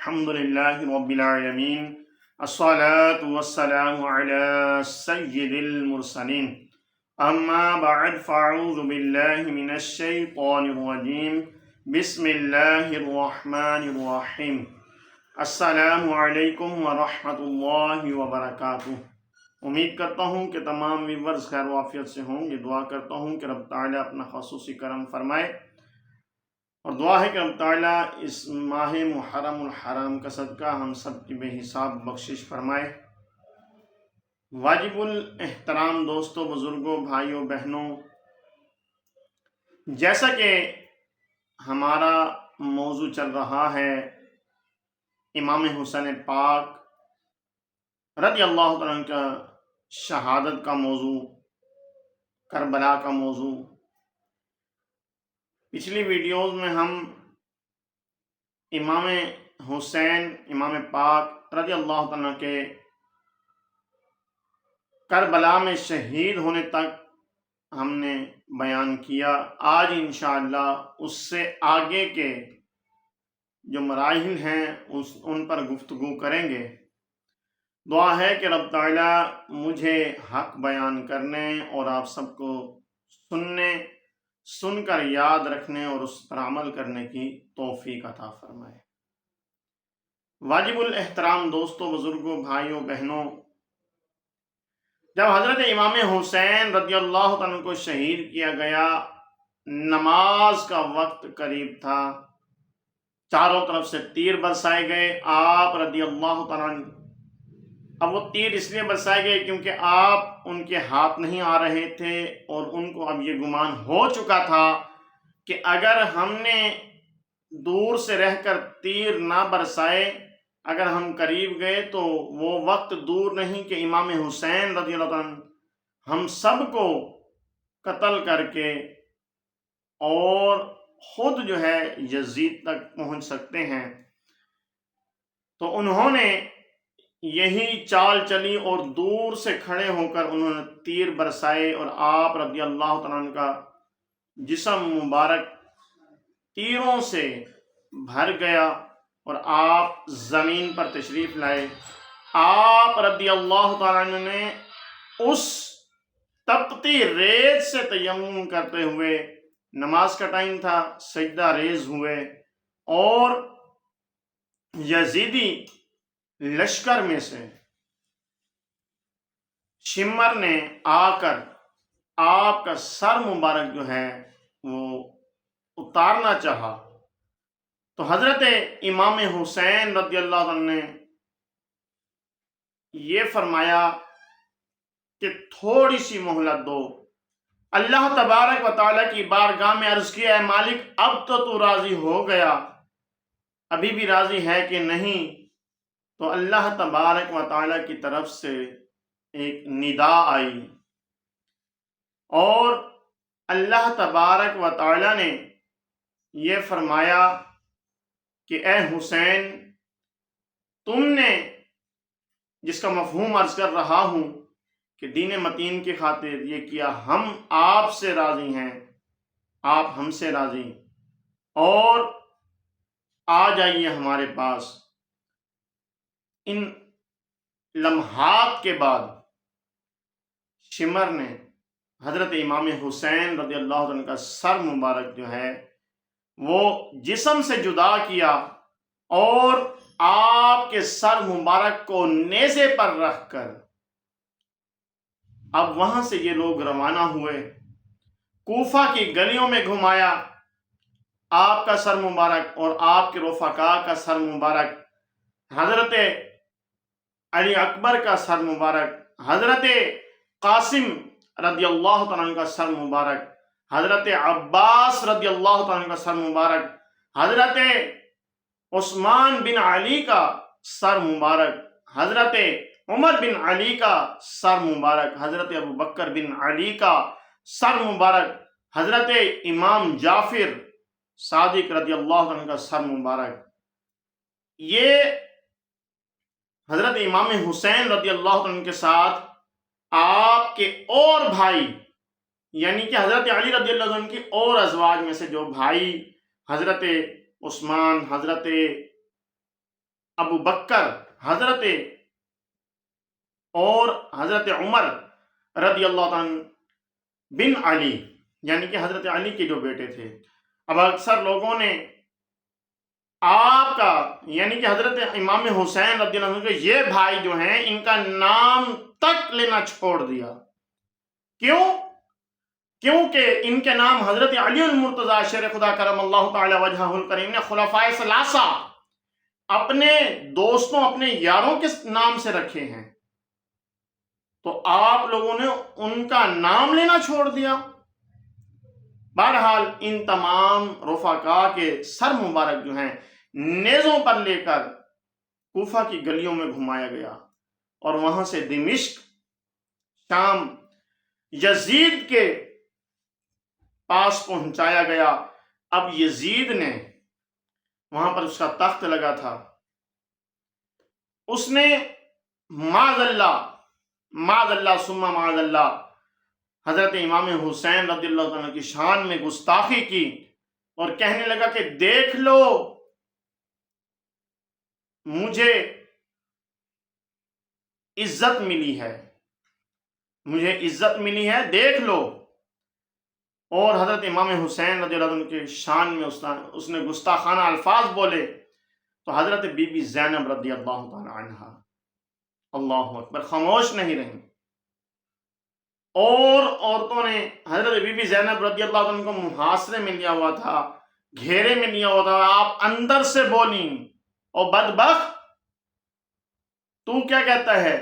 الحمد لله رب العالمين الصلاة والسلام على سيد المرسلين أما بعد فأعوذ بالله من الشيطان الرجيم بسم الله الرحمن الرحيم السلام علیکم ورحمۃ اللہ وبرکاتہ۔ امید کرتا ہوں کہ تمام ویورز خیر و عافیت سے ہوں گے۔ دعا کرتا ہوں کہ رب تعالیٰ اپنا خصوصی کرم فرمائے، اور دعا ہے کہ رب تعالیٰ اس ماہ محرم الحرام کا صدقہ ہم سب کی بے حساب بخشش فرمائے۔ واجب الاحترام دوستوں، بزرگوں، بھائیوں، بہنوں، جیسا کہ ہمارا موضوع چل رہا ہے امام حسین پاک رضی اللہ تعالیٰ عنہ کا شہادت کا موضوع، کربلا کا موضوع۔ پچھلی ویڈیوز میں ہم امام حسین امام پاک رضی اللہ تعالیٰ کے کربلا میں شہید ہونے تک ہم نے بیان کیا۔ آج انشاءاللہ اس سے آگے کے جو مراحل ہیں ان پر گفتگو کریں گے۔ دعا ہے کہ رب تعالیٰ مجھے حق بیان کرنے اور آپ سب کو سن کر یاد رکھنے اور اس پر عمل کرنے کی توفیق عطا فرمائے۔ واجب الاحترام دوستوں، بزرگوں، بھائیوں، بہنوں، جب حضرت امام حسین رضی اللہ عنہ کو شہید کیا گیا، نماز کا وقت قریب تھا، چاروں طرف سے تیر برسائے گئے۔ آپ رضی اللہ عنہ، اب وہ تیر اس لیے برسائے گئے کیونکہ آپ ان کے ہاتھ نہیں آ رہے تھے، اور ان کو اب یہ گمان ہو چکا تھا کہ اگر ہم نے دور سے رہ کر تیر نہ برسائے، اگر ہم قریب گئے تو وہ وقت دور نہیں کہ امام حسین رضی اللہ عنہ ہم سب کو قتل کر کے اور خود جو ہے یزید تک پہنچ سکتے ہیں۔ تو انہوں نے یہی چال چلی اور دور سے کھڑے ہو کر انہوں نے تیر برسائے، اور آپ رضی اللہ تعالیٰ عنہ کا جسم مبارک تیروں سے بھر گیا اور آپ زمین پر تشریف لائے۔ آپ رضی اللہ تعالیٰ عنہ نے اس تپتی ریت سے تیمم کرتے ہوئے، نماز کا ٹائم تھا، سجدہ ریز ہوئے، اور یزیدی لشکر میں سے شمر نے آ کر آپ کا سر مبارک جو ہے وہ اتارنا چاہا، تو حضرت امام حسین رضی اللہ عنہ نے یہ فرمایا کہ تھوڑی سی مہلت دو۔ اللہ تبارک و تعالیٰ کی بارگاہ میں عرض کیا، اے مالک، اب تو راضی ہو گیا، ابھی بھی راضی ہے کہ نہیں؟ تو اللہ تبارک و تعالیٰ کی طرف سے ایک ندا آئی، اور اللہ تبارک و تعالیٰ نے یہ فرمایا کہ اے حسین، تم نے جس کا مفہوم عرض کر رہا ہوں کہ دین متین کی خاطر یہ کیا، ہم آپ سے راضی ہیں، آپ ہم سے راضی، اور آ جائیے ہمارے پاس۔ ان لمحات کے بعد شمر نے حضرت امام حسین رضی اللہ عنہ کا سر مبارک جو ہے وہ جسم سے جدا کیا، اور آپ کے سر مبارک کو نیزے پر رکھ کر اب وہاں سے یہ لوگ روانہ ہوئے، کوفہ کی گلیوں میں گھمایا آپ کا سر مبارک اور آپ کے رفقا کا سر مبارک، حضرت علی اکبر کا سر مبارک، حضرت قاسم رضی اللہ تعالیٰ عنہ کا سر مبارک، حضرت عباس رضی اللہ تعالیٰ عنہ کا سر مبارک، حضرت عثمان بن علی کا سر مبارک، حضرت عمر بن علی کا سر مبارک، حضرت ابو بکر بن علی کا سر مبارک، حضرت امام جعفر صادق رضی اللہ عنہ کا سر مبارک۔ یہ حضرت امام حسین رضی اللہ عنہ کے ساتھ آپ کے اور بھائی، یعنی کہ حضرت علی رضی اللہ عنہ کی اور ازواج میں سے جو بھائی، حضرت عثمان، حضرت ابو بکر حضرت اور حضرت عمر رضی اللہ عنہ بن علی، یعنی کہ حضرت علی کے جو بیٹے تھے. اب اکثر لوگوں نے آپ کا یعنی کہ حضرت امام حسین رضی اللہ عنہ کے یہ بھائی جو ہیں ان کا نام تک لینا چھوڑ دیا. کیوں؟ کیونکہ ان کے نام حضرت علی المرتضی شیر خدا کرم اللہ تعالی وجہہ الکریم نے خلفائے ثلاثہ اپنے دوستوں اپنے یاروں کے نام سے رکھے ہیں، تو آپ لوگوں نے ان کا نام لینا چھوڑ دیا. بہرحال ان تمام رفقا کے سر مبارک جو ہیں نیزوں پر لے کر کوفہ کی گلیوں میں گھمایا گیا اور وہاں سے دمشق شام یزید کے پاس پہنچایا گیا. اب یزید نے وہاں پر اس کا تخت لگا تھا، اس نے معاذ اللہ ثم معاذ اللہ حضرت امام حسین رضی اللہ عنہ کی شان میں گستاخی کی اور کہنے لگا کہ دیکھ لو مجھے عزت ملی ہے، دیکھ لو. اور حضرت امام حسین رضی اللہ عنہ کے شان میں اس نے گستاخانہ الفاظ بولے تو حضرت بی بی زینب رضی اللہ تعالی عنہ اللہ اکبر خاموش نہیں رہیں، اور عورتوں نے حضرت بی بی زینب رضی اللہ عنہ کو محاصرے میں لیا ہوا تھا، گھیرے میں لیا ہوا تھا. آپ اندر سے بولیں اور بدبخت تو کیا کہتا ہے؟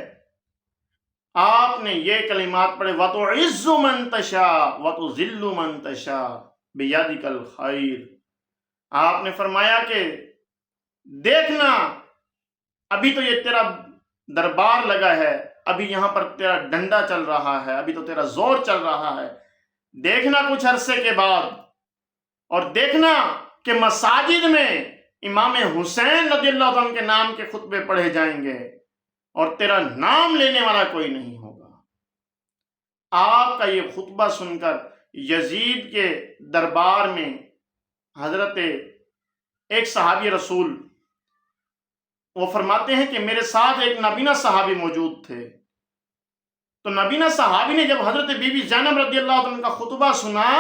آپ نے یہ کلمات پڑھے وَتُعِزُّ مَن تَشَاءُ وَتُذِلُّ مَن تَشَاءُ بِيَدِكَ الْخَيْرُ. آپ نے فرمایا کہ دیکھنا ابھی تو یہ تیرا دربار لگا ہے، ابھی یہاں پر تیرا ڈنڈا چل رہا ہے، ابھی تو تیرا زور چل رہا ہے. دیکھنا کچھ عرصے کے بعد، اور دیکھنا کہ مساجد میں امام حسین رضی اللہ عنہ کے نام کے خطبے پڑھے جائیں گے اور تیرا نام لینے والا کوئی نہیں ہوگا. آپ کا یہ خطبہ سن کر یزید کے دربار میں حضرت ایک صحابی رسول وہ فرماتے ہیں کہ میرے ساتھ ایک نابینا صحابی موجود تھے، تو نابینا صحابی نے جب حضرت بی بی زینب رضی اللہ عنہ کا خطبہ سنا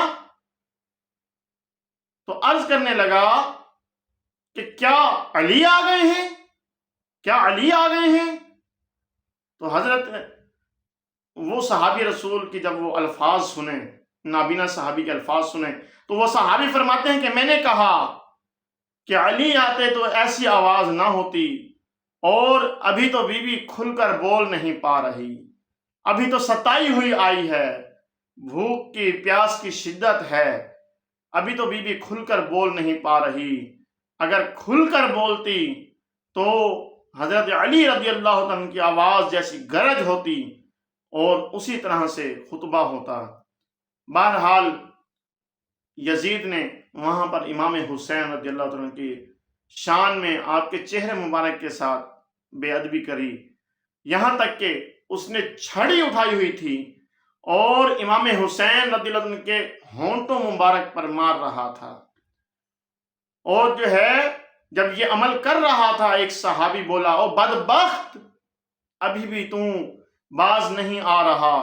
تو عرض کرنے لگا کہ کیا علی آ گئے ہیں؟ تو حضرت وہ صحابی رسول کی جب وہ الفاظ سنے، نابینا صحابی کے الفاظ سنے، تو وہ صحابی فرماتے ہیں کہ میں نے کہا کہ علی آتے تو ایسی آواز نہ ہوتی، اور ابھی تو بی بی کھل کر بول نہیں پا رہی، ابھی تو ستائی ہوئی آئی ہے، بھوک کی پیاس کی شدت ہے، ابھی تو بی بی کھل کر بول نہیں پا رہی. اگر کھل کر بولتی تو حضرت علی رضی اللہ عنہ کی آواز جیسی گرج ہوتی اور اسی طرح سے خطبہ ہوتا. بہرحال یزید نے وہاں پر امام حسین رضی اللہ عنہ کی شان میں آپ کے چہرے مبارک کے ساتھ بے ادبی کری، یہاں تک کہ اس نے چھڑی اٹھائی ہوئی تھی اور امام حسین رضی اللہ عنہ کے ہونٹوں مبارک پر مار رہا تھا. اور جو ہے جب یہ عمل کر رہا تھا ایک صحابی بولا او بدبخت ابھی بھی تو باز نہیں آ رہا،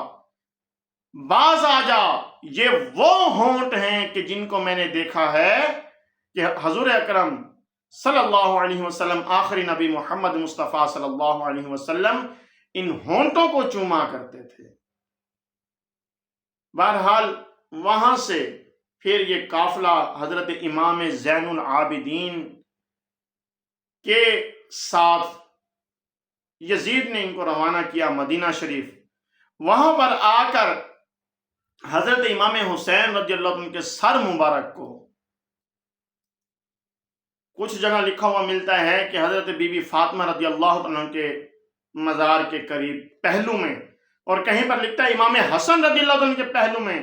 باز آ جا. یہ وہ ہونٹ ہیں کہ جن کو میں نے دیکھا ہے کہ حضور اکرم صلی اللہ علیہ وسلم آخری نبی محمد مصطفیٰ صلی اللہ علیہ وسلم ان ہونٹوں کو چوما کرتے تھے. بہرحال وہاں سے پھر یہ قافلہ حضرت امام زین العابدین کے ساتھ یزید نے ان کو روانہ کیا مدینہ شریف. وہاں پر آ کر حضرت امام حسین رضی اللہ عنہ کے سر مبارک کو کچھ جگہ لکھا ہوا ملتا ہے کہ حضرت بی بی فاطمہ رضی اللہ عنہ کے مزار کے قریب پہلو میں، اور کہیں پر لکھتا ہے امام حسن رضی اللہ عنہ کے پہلو میں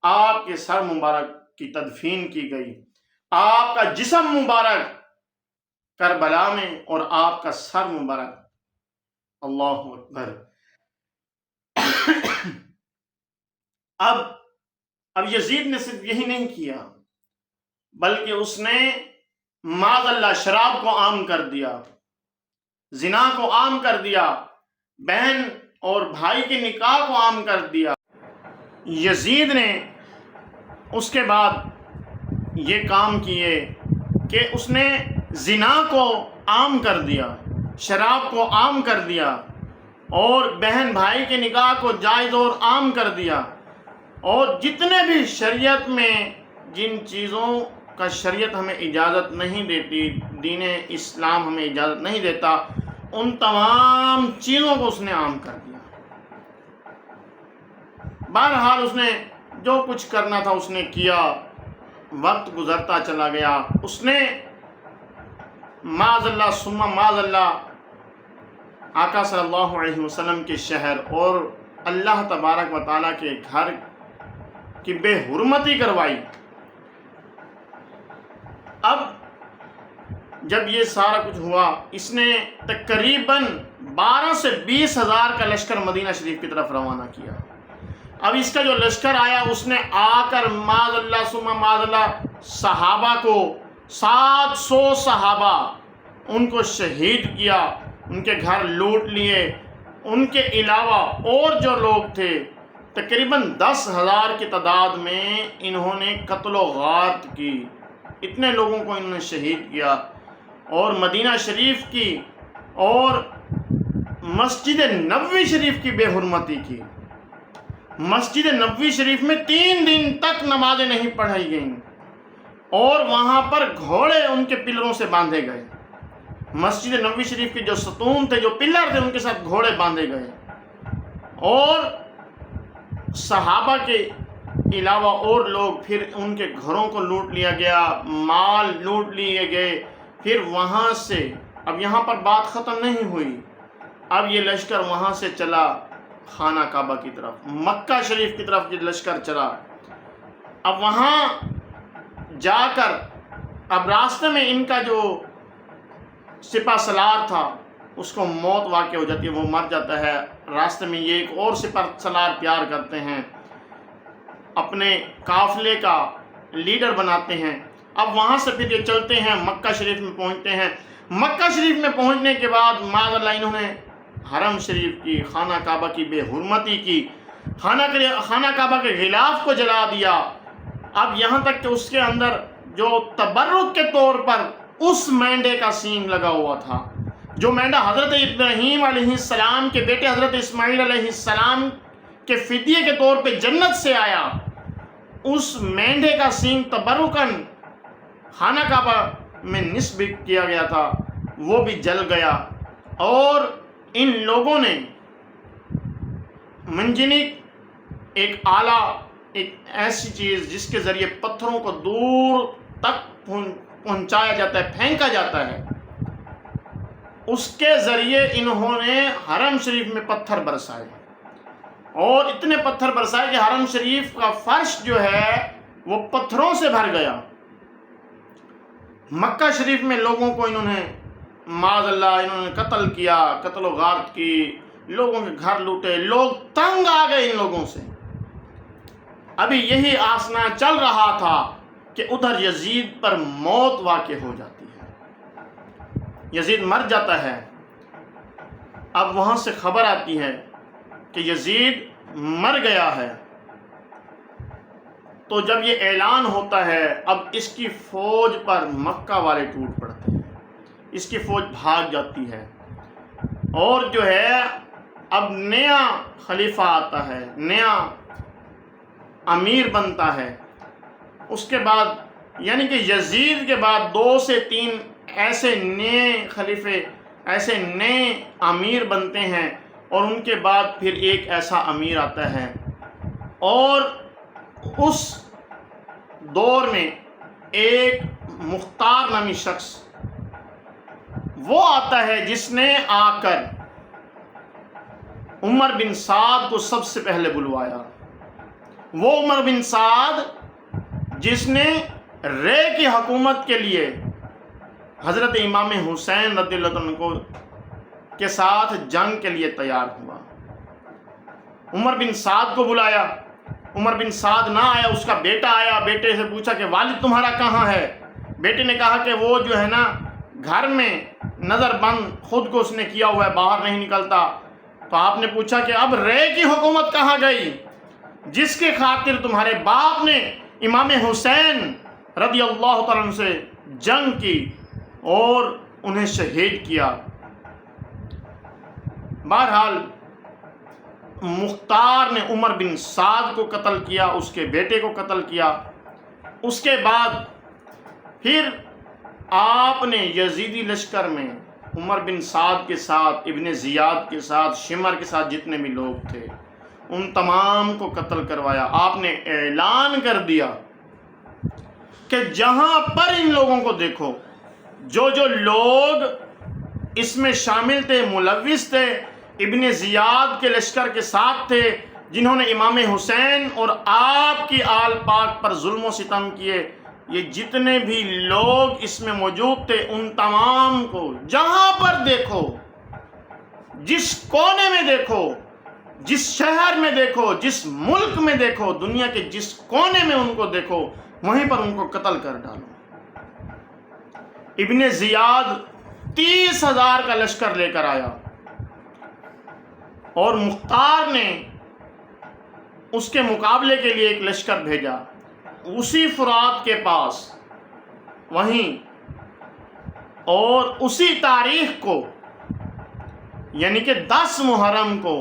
آپ کے سر مبارک کی تدفین کی گئی. آپ کا جسم مبارک کربلا میں اور آپ کا سر مبارک. اللہ اکبر. اب یزید نے صرف یہی نہیں کیا بلکہ اس نے معاذ اللہ شراب کو عام کر دیا. زنا کو عام کر دیا، بہن اور بھائی کے نکاح کو عام کر دیا۔ یزید نے اس کے بعد یہ کام کیے کہ اس نے زنا کو عام کر دیا، شراب کو عام کر دیا، اور بہن بھائی کے نکاح کو جائز اور عام کر دیا، اور جتنے بھی شریعت میں جن چیزوں کا شریعت ہمیں اجازت نہیں دیتی، دین اسلام ہمیں اجازت نہیں دیتا، ان تمام چیزوں کو اس نے عام کر دیا۔ بہرحال اس نے جو کچھ کرنا تھا اس نے کیا، وقت گزرتا چلا گیا، اس نے معاذ اللہ ثم معاذ اللہ آقا صلی اللہ علیہ وسلم کے شہر اور اللہ تبارک و تعالیٰ کے گھر کی بے حرمتی کروائی۔ اب جب یہ سارا کچھ ہوا، اس نے تقریباً 12 سے 20 ہزار کا لشکر مدینہ شریف کی طرف روانہ کیا۔ اب اس کا جو لشکر آیا، اس نے آ کر معاذ اللہ ثم معاذ اللہ صحابہ کو 700 صحابہ ان کو شہید کیا، ان کے گھر لوٹ لیے۔ ان کے علاوہ اور جو لوگ تھے تقریباً 10,000 کی تعداد میں انہوں نے قتل و غارت کی، اتنے لوگوں کو انہوں نے شہید کیا، اور مدینہ شریف کی اور مسجد نبوی شریف کی بے حرمتی کی۔ مسجد نبوی شریف میں 3 دن تک نمازیں نہیں پڑھائی گئیں، اور وہاں پر گھوڑے ان کے پلروں سے باندھے گئے۔ مسجد نبوی شریف کے جو ستون تھے، جو پلر تھے، ان کے ساتھ گھوڑے باندھے گئے، اور صحابہ کے علاوہ اور لوگ، پھر ان کے گھروں کو لوٹ لیا گیا، مال لوٹ لیے گئے۔ پھر وہاں سے اب یہاں پر بات ختم نہیں ہوئی، اب یہ لشکر وہاں سے چلا خانہ کعبہ کی طرف، مکہ شریف کی طرف یہ لشکر چلا۔ اب وہاں جا کر اب راستے میں ان کا جو سپہ سالار تھا اس کو موت واقع ہو جاتی ہے، وہ مر جاتا ہے۔ راستے میں یہ ایک اور سپہ سالار تیار کرتے ہیں، اپنے قافلے کا لیڈر بناتے ہیں۔ اب وہاں سے پھر یہ چلتے ہیں، مکہ شریف میں پہنچتے ہیں۔ مکہ شریف میں پہنچنے کے بعد معاذ اللہ انہوں نے حرم شریف کی، خانہ کعبہ کی بے حرمتی کی، خانہ کعبہ کے غلاف کو جلا دیا۔ اب یہاں تک کہ اس کے اندر جو تبرک کے طور پر اس مینڈے کا سینگ لگا ہوا تھا، جو مینڈا حضرت ابراہیم علیہ السلام کے بیٹے حضرت اسماعیل علیہ السلام کے فدیے کے طور پہ جنت سے آیا، اس مینڈے کا سینگ تبرکاً خانہ کعبہ میں نصب کیا گیا تھا، وہ بھی جل گیا۔ اور ان لوگوں نے منجنیق ایک آلہ، ایک ایسی چیز جس کے ذریعے پتھروں کو دور تک پہنچایا جاتا ہے، پھینکا جاتا ہے، اس کے ذریعے انہوں نے حرم شریف میں پتھر برسائے، اور اتنے پتھر برسائے کہ حرم شریف کا فرش جو ہے وہ پتھروں سے بھر گیا۔ مکہ شریف میں لوگوں کو انہوں نے معاذ اللہ انہوں نے قتل کیا، قتل و غارت کی، لوگوں کے گھر لوٹے، لوگ تنگ آ گئے ان لوگوں سے۔ ابھی یہی آسنا چل رہا تھا کہ ادھر یزید پر موت واقع ہو جاتی ہے، یزید مر جاتا ہے۔ اب وہاں سے خبر آتی ہے کہ یزید مر گیا ہے، تو جب یہ اعلان ہوتا ہے، اب اس کی فوج پر مکہ والے ٹوٹ پڑتے ہیں، اس کی فوج بھاگ جاتی ہے، اور جو ہے اب نیا خلیفہ آتا ہے، نیا امیر بنتا ہے۔ اس کے بعد یعنی کہ یزید کے بعد 2 سے 3 ایسے نئے خلیفے، ایسے نئے امیر بنتے ہیں، اور ان کے بعد پھر ایک ایسا امیر آتا ہے۔ اور اس دور میں ایک مختار نامی شخص وہ آتا ہے جس نے آ کر عمر بن سعد کو سب سے پہلے بلوایا۔ وہ عمر بن سعد جس نے رے کی حکومت کے لیے حضرت امام حسین رضی اللہ عنہ کے ساتھ جنگ کے لیے تیار ہوا۔ عمر بن سعد کو بلایا، عمر بن سعد نہ آیا، اس کا بیٹا آیا، بیٹے سے پوچھا کہ والد تمہارا کہاں ہے؟ بیٹے نے کہا کہ وہ جو ہے نا گھر میں نظر بند خود کو اس نے کیا ہوا ہے، باہر نہیں نکلتا. تو آپ نے پوچھا کہ اب رے کی حکومت کہاں گئی جس کی خاطر تمہارے باپ نے امام حسین رضی اللہ تعالیٰ عنہ سے جنگ کی اور انہیں شہید کیا. بہرحال مختار نے عمر بن سعد کو قتل کیا، اس کے بیٹے کو قتل کیا. اس کے بعد پھر آپ نے یزیدی لشکر میں عمر بن سعد کے ساتھ، ابن زیاد کے ساتھ، شمر کے ساتھ جتنے بھی لوگ تھے ان تمام کو قتل کروایا. آپ نے اعلان کر دیا کہ جہاں پر ان لوگوں کو دیکھو، جو لوگ اس میں شامل تھے، ملوث تھے، ابن زیاد کے لشکر کے ساتھ تھے، جنہوں نے امام حسین اور آپ کی آل پاک پر ظلم و ستم کیے، یہ جتنے بھی لوگ اس میں موجود تھے ان تمام کو جہاں پر دیکھو، جس کونے میں دیکھو، جس شہر میں دیکھو، جس ملک میں دیکھو، دنیا کے جس کونے میں ان کو دیکھو، وہیں پر ان کو قتل کر ڈالو. ابن زیاد 30,000 کا لشکر لے کر آیا اور مختار نے اس کے مقابلے کے لیے ایک لشکر بھیجا اسی فرات کے پاس وہیں، اور اسی تاریخ کو یعنی کہ 10 محرم کو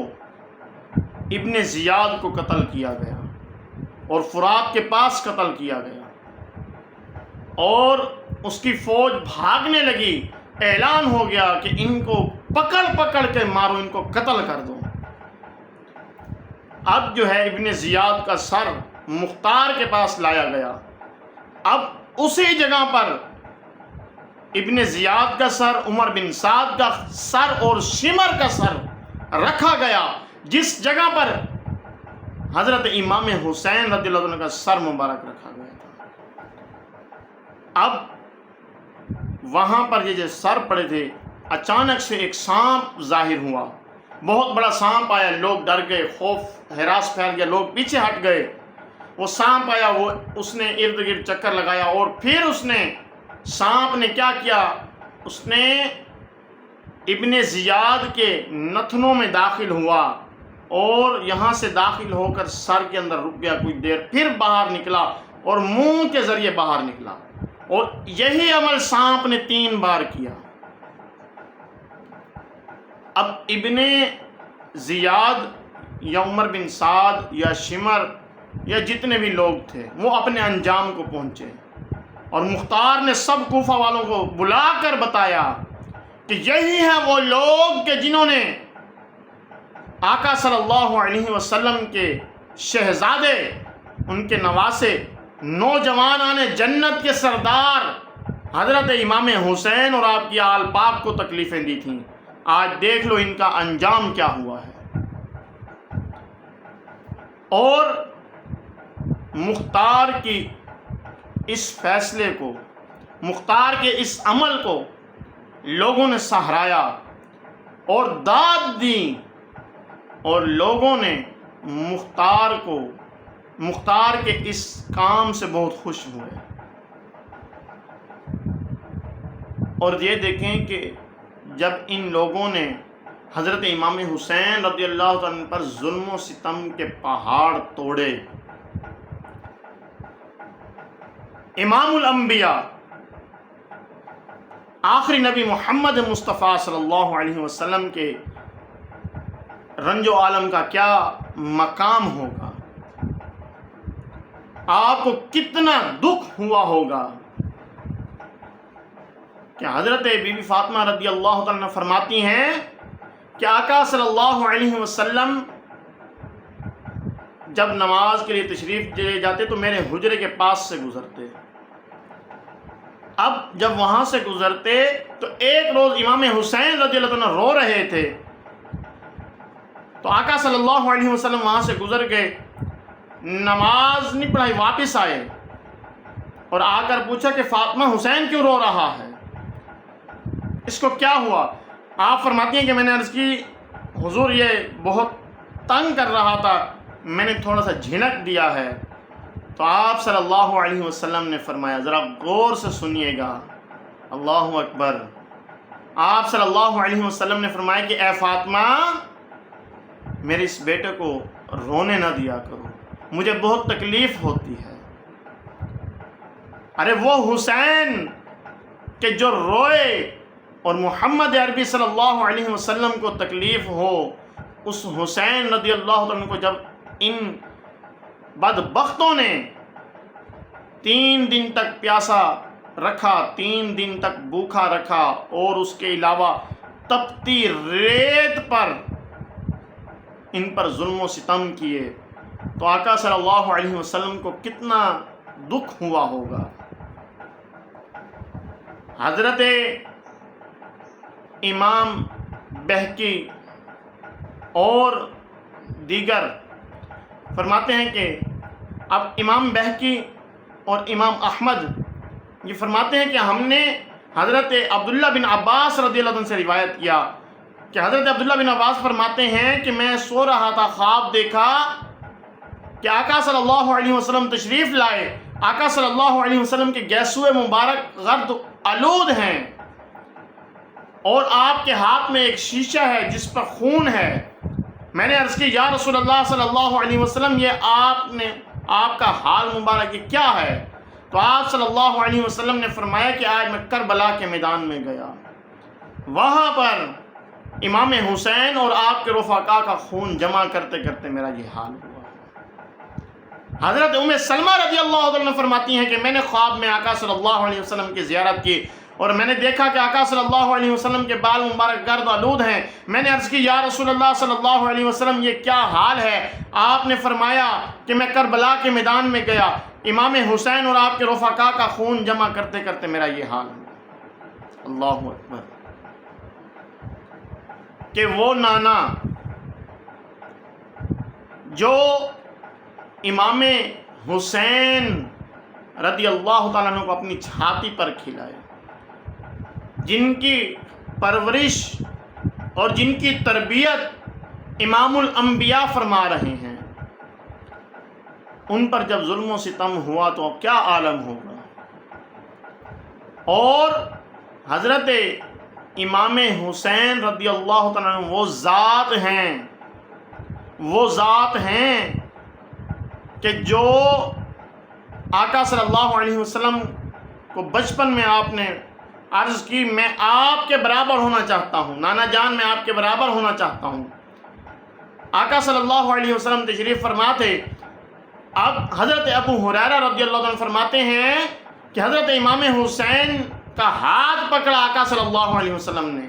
ابن زیاد کو قتل کیا گیا اور فرات کے پاس قتل کیا گیا، اور اس کی فوج بھاگنے لگی. اعلان ہو گیا کہ ان کو پکڑ پکڑ کے مارو، ان کو قتل کر دو. اب جو ہے ابن زیاد کا سر مختار کے پاس لایا گیا. اب اسی جگہ پر ابن زیاد کا سر، عمر بن سعد کا سر اور شمر کا سر رکھا گیا، جس جگہ پر حضرت امام حسین رضی اللہ عنہ کا سر مبارک رکھا گیا تھا. اب وہاں پر یہ جو سر پڑے تھے، اچانک سے ایک سانپ ظاہر ہوا، بہت بڑا سانپ آیا. لوگ ڈر گئے، خوف ہراس پھیل گیا، لوگ پیچھے ہٹ گئے. وہ سانپ آیا، اس نے ارد گرد چکر لگایا، اور پھر سانپ نے کیا کیا، اس نے ابن زیاد کے نتنوں میں داخل ہوا اور یہاں سے داخل ہو کر سر کے اندر رک گیا کچھ دیر، پھر باہر نکلا اور منہ کے ذریعے باہر نکلا. اور یہی عمل سانپ نے 3 بار کیا. اب ابن زیاد یا عمر بن سعد یا شمر یا جتنے بھی لوگ تھے وہ اپنے انجام کو پہنچے، اور مختار نے سب کوفہ والوں کو بلا کر بتایا کہ یہی ہے وہ لوگ کہ جنہوں نے آقا صلی اللہ علیہ وسلم کے شہزادے، ان کے نواسے، نوجوانان جنت کے سردار حضرت امام حسین اور آپ کی آل پاک کو تکلیفیں دی تھیں. آج دیکھ لو ان کا انجام کیا ہوا ہے. اور مختار کی اس فیصلے کو، مختار کے اس عمل کو لوگوں نے سہرایا اور داد دی، اور لوگوں نے مختار کے اس کام سے بہت خوش ہوئے. اور یہ دیکھیں کہ جب ان لوگوں نے حضرت امام حسین رضی اللہ عنہ پر ظلم و ستم کے پہاڑ توڑے، امام الانبیاء آخری نبی محمد مصطفیٰ صلی اللہ علیہ وسلم کے رنج و عالم کا کیا مقام ہوگا، آپ کو کتنا دکھ ہوا ہوگا کہ حضرت بی بی فاطمہ رضی اللہ عنہ فرماتی ہیں کہ آقا صلی اللہ علیہ وسلم جب نماز کے لیے تشریف لے جاتے تو میرے حجرے کے پاس سے گزرتے. اب جب وہاں سے گزرتے تو ایک روز امام حسین رضی اللہ عنہ رو رہے تھے، تو آقا صلی اللہ علیہ وسلم وہاں سے گزر گئے، نماز نہیں پڑھائی، واپس آئے اور آ کر پوچھا کہ فاطمہ حسین کیوں رو رہا ہے، اس کو کیا ہوا؟ آپ فرماتی ہیں کہ میں نے عرض کی حضور یہ بہت تنگ کر رہا تھا، میں نے تھوڑا سا جھنک دیا ہے. تو آپ صلی اللہ علیہ وسلم نے فرمایا ذرا غور سے سنیے گا، اللہ اکبر، آپ صلی اللہ علیہ وسلم نے فرمایا کہ اے فاطمہ میرے اس بیٹے کو رونے نہ دیا کرو، مجھے بہت تکلیف ہوتی ہے۔ ارے وہ حسین کہ جو روئے اور محمد عربی صلی اللہ علیہ وسلم کو تکلیف ہو، اس حسین رضی اللہ عنہ کو جب ان بدبختوں نے 3 دن تک پیاسا رکھا، 3 دن تک بھوکا رکھا، اور اس کے علاوہ تپتی ریت پر ان پر ظلم و ستم کیے، تو آقا صلی اللہ علیہ وسلم کو کتنا دکھ ہوا ہوگا۔ حضرت امام بہقی اور دیگر فرماتے ہیں کہ اب امام بہقی اور امام احمد یہ فرماتے ہیں کہ ہم نے حضرت عبداللہ بن عباس رضی اللہ عنہ سے روایت کیا کہ حضرت عبداللہ بن عباس فرماتے ہیں کہ میں سو رہا تھا، خواب دیکھا کہ آقا صلی اللہ علیہ وسلم تشریف لائے، آقا صلی اللہ علیہ وسلم کے گیسوئے مبارک غرد آلود ہیں، اور آپ کے ہاتھ میں ایک شیشہ ہے جس پر خون ہے۔ میں نے عرض کی یا رسول اللہ صلی اللہ علیہ وسلم یہ آپ کا حال مبارک یہ کیا ہے؟ تو آپ صلی اللہ علیہ وسلم نے فرمایا کہ آج میں کربلا کے میدان میں گیا، وہاں پر امام حسین اور آپ کے رفقا کا خون جمع کرتے کرتے میرا یہ حال ہوا۔ حضرت ام سلمہ رضی اللہ عنہ فرماتی ہیں کہ میں نے خواب میں آقا صلی اللہ علیہ وسلم کی زیارت کی، اور میں نے دیکھا کہ آقا صلی اللہ علیہ وسلم کے بال مبارک گرد آلود ہیں۔ میں نے عرض کی یا رسول اللہ صلی اللہ علیہ وسلم یہ کیا حال ہے؟ آپ نے فرمایا کہ میں کربلا کے میدان میں گیا، امام حسین اور آپ کے رفقا کا خون جمع کرتے کرتے میرا یہ حال ہوا۔ اللہ اکبر! کہ وہ نانا جو امام حسین رضی اللہ تعالیٰ عنہ کو اپنی چھاتی پر کھلائے، جن کی پرورش اور جن کی تربیت امام الانبیاء فرما رہے ہیں، ان پر جب ظلم و ستم ہوا تو کیا عالم ہوگا۔ اور حضرت امام حسین رضی اللہ تعالیٰ عنہ وہ ذات ہیں کہ جو آقا صلی اللہ علیہ وسلم کو بچپن میں آپ نے عرض کی میں آپ کے برابر ہونا چاہتا ہوں، نانا جان میں آپ کے برابر ہونا چاہتا ہوں۔ آقا صلی اللہ علیہ وسلم تشریف فرما تھے۔ اب حضرت ابو ہریرہ رضی اللہ عنہ فرماتے ہیں کہ حضرت امام حسین کا ہاتھ پکڑا آقا صلی اللہ علیہ وسلم نے،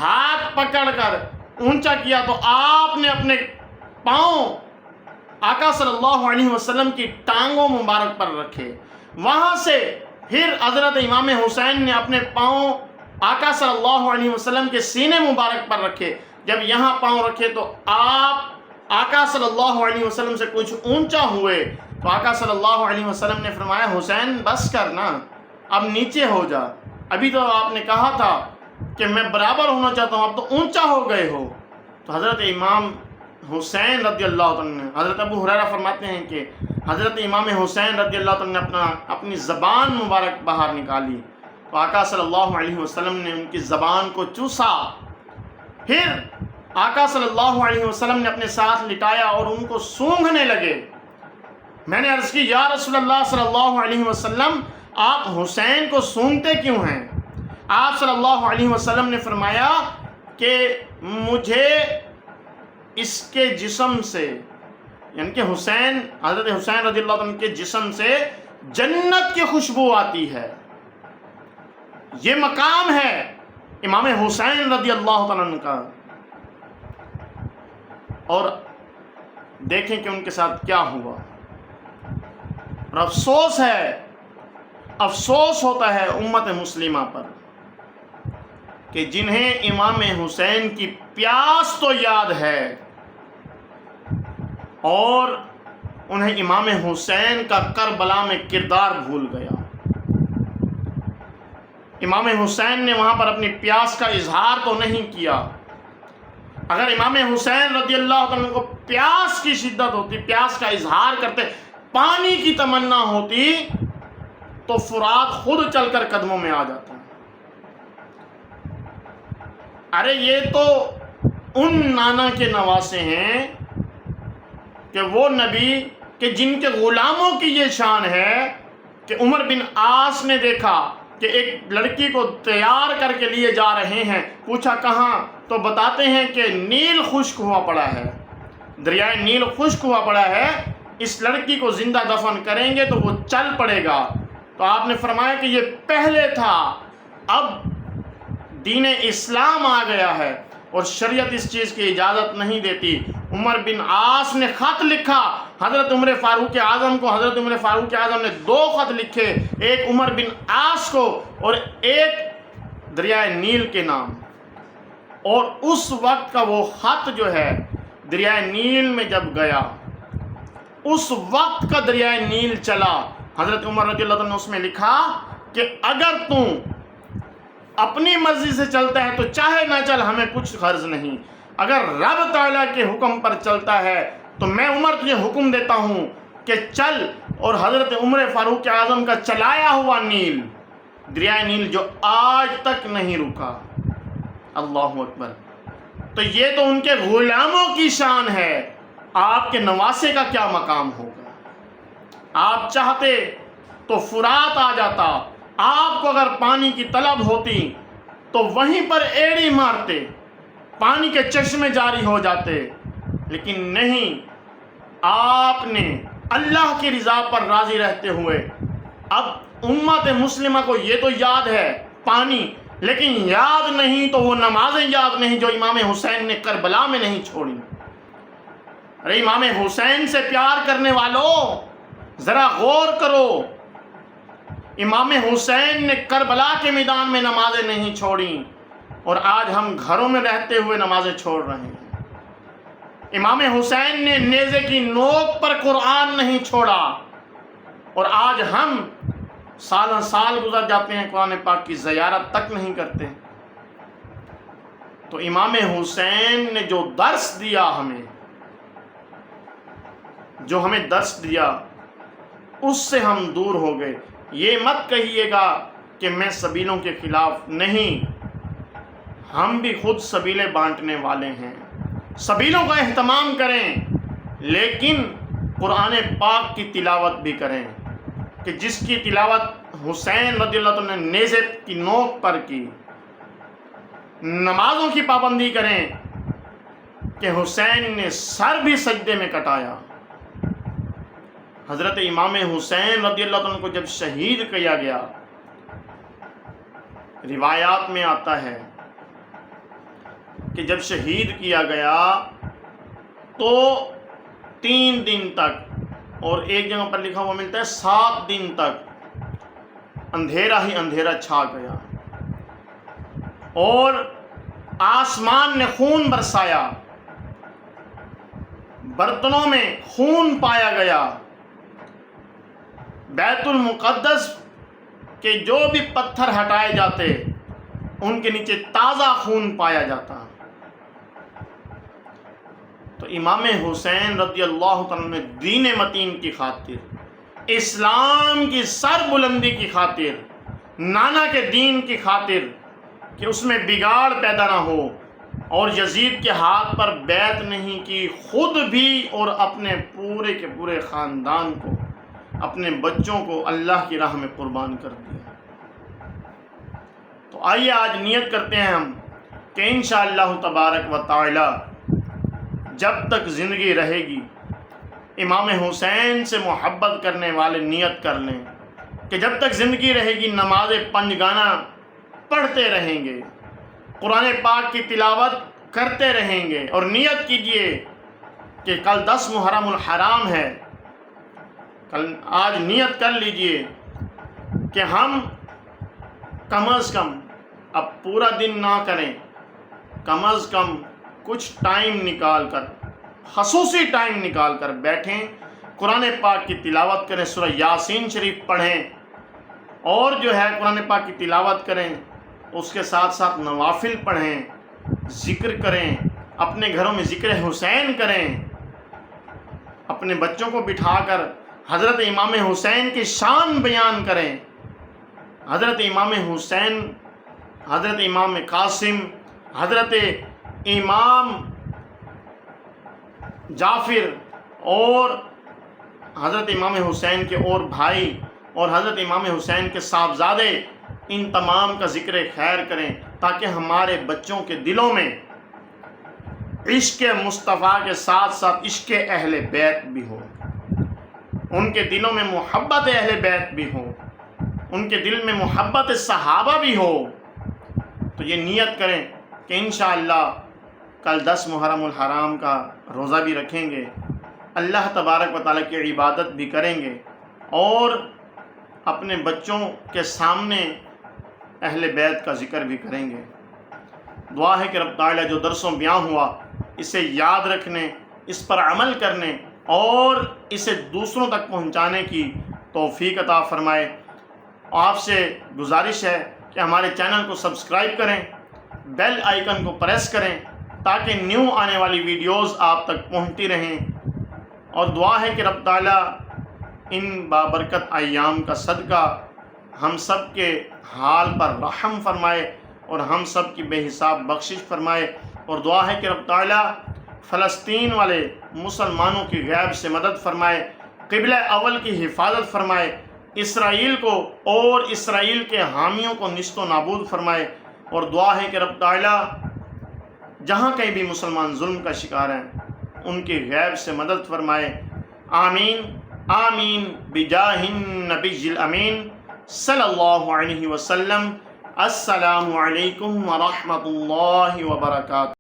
ہاتھ پکڑ کر اونچا کیا تو آپ نے اپنے پاؤں آقا صلی اللہ علیہ وسلم کی ٹانگوں مبارک پر رکھے، وہاں سے پھر حضرت امام حسین نے اپنے پاؤں آقا صلی اللہ علیہ وسلم کے سینے مبارک پر رکھے۔ جب یہاں پاؤں رکھے تو آپ آقا صلی اللہ علیہ وسلم سے کچھ اونچا ہوئے، تو آقا صلی اللہ علیہ وسلم نے فرمایا حسین بس کر نا، اب نیچے ہو جا، ابھی تو آپ نے کہا تھا کہ میں برابر ہونا چاہتا ہوں، اب تو اونچا ہو گئے ہو۔ تو حضرت امام حسین رضی اللہ عنہ، حضرت ابو ہریرہ فرماتے ہیں کہ حضرت امام حسین رضی اللہ عنہ نے اپنی زبان مبارک باہر نکالی، تو آقا صلی اللہ علیہ وسلم نے ان کی زبان کو چوسا، پھر آقا صلی اللہ علیہ وسلم نے اپنے ساتھ لٹایا اور ان کو سونگھنے لگے۔ میں نے عرض کی یا رسول اللہ صلی اللہ علیہ وسلم آپ حسین کو سونگتے کیوں ہیں؟ آپ صلی اللہ علیہ وسلم نے فرمایا کہ مجھے اس کے جسم سے، یعنی کہ حضرت حسین رضی اللہ عنہ کے جسم سے جنت کی خوشبو آتی ہے، یہ مقام ہے امام حسین رضی اللہ عنہ کا۔ اور دیکھیں کہ ان کے ساتھ کیا ہوا، اور افسوس ہوتا ہے امت مسلمہ پر کہ جنہیں امام حسین کی پیاس تو یاد ہے اور انہیں امام حسین کا کربلا میں کردار بھول گیا۔ امام حسین نے وہاں پر اپنی پیاس کا اظہار تو نہیں کیا۔ اگر امام حسین رضی اللہ عنہ کو پیاس کی شدت ہوتی، پیاس کا اظہار کرتے، پانی کی تمنا ہوتی، تو فرات خود چل کر قدموں میں آ جاتا۔ ارے یہ تو ان نانا کے نواسے ہیں کہ وہ نبی کہ جن کے غلاموں کی یہ شان ہے کہ عمر بن عاص نے دیکھا کہ ایک لڑکی کو تیار کر کے لیے جا رہے ہیں، پوچھا کہاں، تو بتاتے ہیں کہ نیل خشک ہوا پڑا ہے، دریائے نیل خشک ہوا پڑا ہے، اس لڑکی کو زندہ دفن کریں گے تو وہ چل پڑے گا۔ تو آپ نے فرمایا کہ یہ پہلے تھا، اب دین اسلام آ گیا ہے اور شریعت اس چیز کی اجازت نہیں دیتی۔ عمر بن عاص نے خط لکھا حضرت عمر فاروق اعظم کو، حضرت عمر فاروق اعظم نے 2 خط لکھے، ایک عمر بن عاص کو اور ایک دریائے نیل کے نام، اور اس وقت کا وہ خط جو ہے دریائے نیل میں جب گیا، اس وقت کا دریائے نیل چلا، حضرت عمر رضی اللہ عنہ نے اس میں لکھا کہ اگر تم اپنی مرضی سے چلتا ہے تو چاہے نہ چل، ہمیں کچھ غرض نہیں، اگر رب تعالیٰ کے حکم پر چلتا ہے تو میں عمر تجھے حکم دیتا ہوں کہ چل۔ اور حضرت عمر فاروق اعظم کا چلایا ہوا نیل، دریائے نیل جو آج تک نہیں رکا، اللہ اکبر۔ تو یہ تو ان کے غلاموں کی شان ہے، آپ کے نواسے کا کیا مقام ہوگا؟ آپ چاہتے تو فرات آ جاتا، آپ کو اگر پانی کی طلب ہوتی تو وہیں پر ایڑی مارتے، پانی کے چشمے جاری ہو جاتے، لیکن نہیں، آپ نے اللہ کی رضا پر راضی رہتے ہوئے، اب امت مسلمہ کو یہ تو یاد ہے پانی، لیکن یاد نہیں تو وہ نمازیں یاد نہیں جو امام حسین نے کربلا میں نہیں چھوڑی۔ ارے امام حسین سے پیار کرنے والوں ذرا غور کرو، امام حسین نے کربلا کے میدان میں نمازیں نہیں چھوڑیں، اور آج ہم گھروں میں رہتے ہوئے نمازیں چھوڑ رہے ہیں۔ امام حسین نے نیزے کی نوک پر قرآن نہیں چھوڑا، اور آج ہم سالہ سال گزر جاتے ہیں قرآن پاک کی زیارت تک نہیں کرتے۔ تو امام حسین نے جو درس دیا ہمیں، جو ہمیں درس دیا، اس سے ہم دور ہو گئے۔ یہ مت کہیے گا کہ میں سبیلوں کے خلاف نہیں، ہم بھی خود سبیلیں بانٹنے والے ہیں، سبیلوں کا اہتمام کریں، لیکن قرآن پاک کی تلاوت بھی کریں کہ جس کی تلاوت حسین رضی اللہ عنہ نے نیزے کی نوک پر کی۔ نمازوں کی پابندی کریں کہ حسین نے سر بھی سجدے میں کٹایا۔ حضرت امام حسین رضی اللہ عنہ کو جب شہید کیا گیا، روایات میں آتا ہے کہ جب شہید کیا گیا تو 3 دن تک، اور ایک جگہ پر لکھا ہوا ملتا ہے 7 دن تک اندھیرا ہی اندھیرا چھا گیا، اور آسمان نے خون برسایا، برتنوں میں خون پایا گیا، بیت المقدس کے جو بھی پتھر ہٹائے جاتے ان کے نیچے تازہ خون پایا جاتا۔ تو امام حسین رضی اللہ عنہ نے دین متین کی خاطر، اسلام کی سر بلندی کی خاطر، نانا کے دین کی خاطر کہ اس میں بگاڑ پیدا نہ ہو، اور یزید کے ہاتھ پر بیعت نہیں کی، خود بھی اور اپنے پورے کے پورے خاندان کو، اپنے بچوں کو اللہ کی راہ میں قربان کر دیا۔ تو آئیے آج نیت کرتے ہیں ہم کہ انشاءاللہ تبارک و تعالی جب تک زندگی رہے گی، امام حسین سے محبت کرنے والے نیت کر لیں کہ جب تک زندگی رہے گی نماز 5 گانا پڑھتے رہیں گے، قرآن پاک کی تلاوت کرتے رہیں گے، اور نیت کیجئے کہ کل 10 محرم الحرام ہے، آج نیت کر لیجئے کہ ہم کم از کم، اب پورا دن نہ کریں، کم از کم کچھ ٹائم نکال کر، خصوصی ٹائم نکال کر بیٹھیں، قرآن پاک کی تلاوت کریں، سورہ یاسین شریف پڑھیں، اور جو ہے قرآن پاک کی تلاوت کریں، اس کے ساتھ ساتھ نوافل پڑھیں، ذکر کریں، اپنے گھروں میں ذکر حسین کریں، اپنے بچوں کو بٹھا کر حضرت امام حسین کی شان بیان کریں، حضرت امام حسین، حضرت امام قاسم، حضرت امام جعفر اور حضرت امام حسین کے اور بھائی اور حضرت امام حسین کے صاحبزادے ان تمام کا ذکر خیر کریں، تاکہ ہمارے بچوں کے دلوں میں عشق مصطفیٰ کے ساتھ ساتھ عشق اہل بیت بھی ہو، ان کے دلوں میں محبت اہل بیت بھی ہو، ان کے دل میں محبت صحابہ بھی ہو۔ تو یہ نیت کریں کہ انشاءاللہ کل 10 محرم الحرام کا روزہ بھی رکھیں گے، اللہ تبارک و تعالیٰ کی عبادت بھی کریں گے، اور اپنے بچوں کے سامنے اہل بیت کا ذکر بھی کریں گے۔ دعا ہے کہ رب تعالیٰ جو درس و بیان ہوا اسے یاد رکھنے، اس پر عمل کرنے اور اسے دوسروں تک پہنچانے کی توفیق عطا فرمائے۔ آپ سے گزارش ہے کہ ہمارے چینل کو سبسکرائب کریں، بیل آئیکن کو پریس کریں، تاکہ نیو آنے والی ویڈیوز آپ تک پہنچتی رہیں، اور دعا ہے کہ رب تعالیٰ ان بابرکت ایام کا صدقہ ہم سب کے حال پر رحم فرمائے اور ہم سب کی بے حساب بخشش فرمائے، اور دعا ہے کہ رب تعالیٰ فلسطین والے مسلمانوں کی غیب سے مدد فرمائے، قبلہ اول کی حفاظت فرمائے، اسرائیل کو اور اسرائیل کے حامیوں کو نیست و نابود فرمائے، اور دعا ہے کہ رب تعالیٰ جہاں کہیں بھی مسلمان ظلم کا شکار ہیں ان کی غیب سے مدد فرمائے۔ آمین آمین بجاہ النبی الامین صلی اللہ علیہ وسلم۔ السلام علیکم ورحمۃ اللہ وبرکاتہ۔